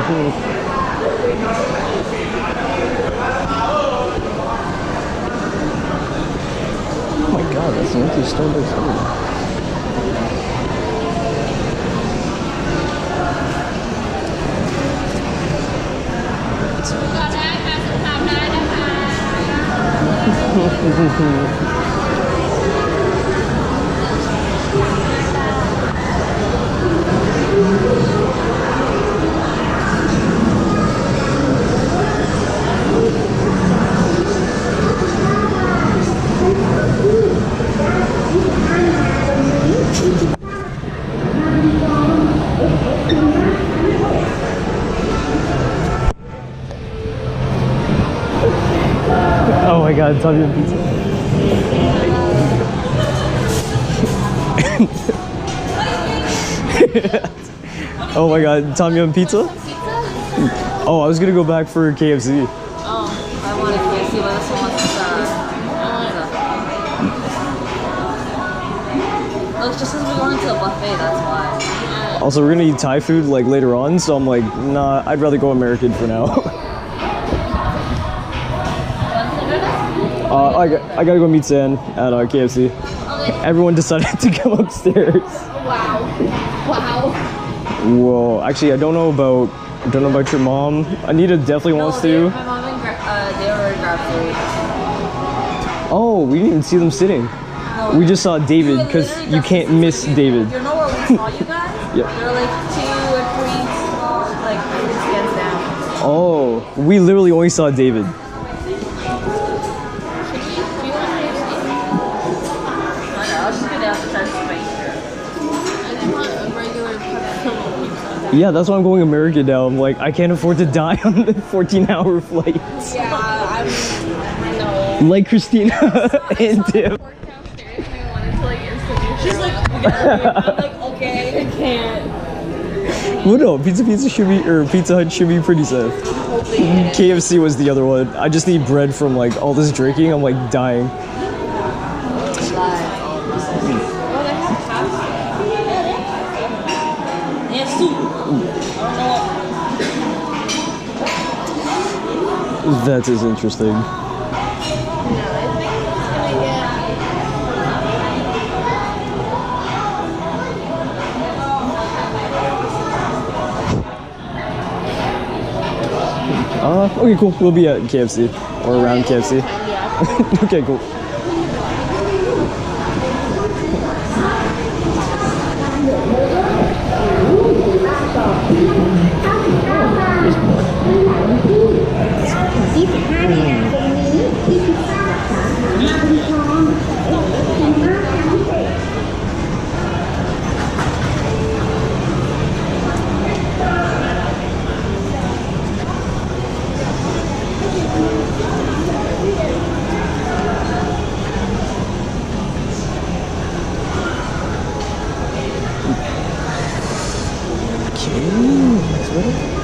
Oh my god, that's an empty Starbucks here. Oh my god, Italian pizza. Oh my god, Tom Yum pizza? Oh, I was gonna go back for KFC. Oh, I wanted KFC, but this one wants Look, just because we're going to a buffet, that's why. Also, we're gonna eat Thai food like later on, so I'm like, nah, I'd rather go American for now. I gotta go meet San at KFC. Okay. Everyone decided to come upstairs. Wow. Wow. Whoa, actually, I don't know about your mom. Anita definitely wants to. My mom and they already grabbed food. Oh, we didn't even see them sitting. No, We just saw David because you can't miss David. You know where we saw you guys? Yep. There were like 2 or 3 small, like, stands down. Oh, we literally only saw David. Yeah, that's why I'm going American now. I'm like, I can't afford to die on the 14-hour flights. Yeah, I know. Like Christina and Tim. She's like, we gotta leave. I'm like, okay, I can't. Well, no, Pizza should be, or Pizza Hut should be pretty safe. KFC was the other one. I just need bread from like all this drinking. I'm like dying. That is interesting. Okay, cool. We'll be at KFC or around KFC. Okay, cool. Okay, next one.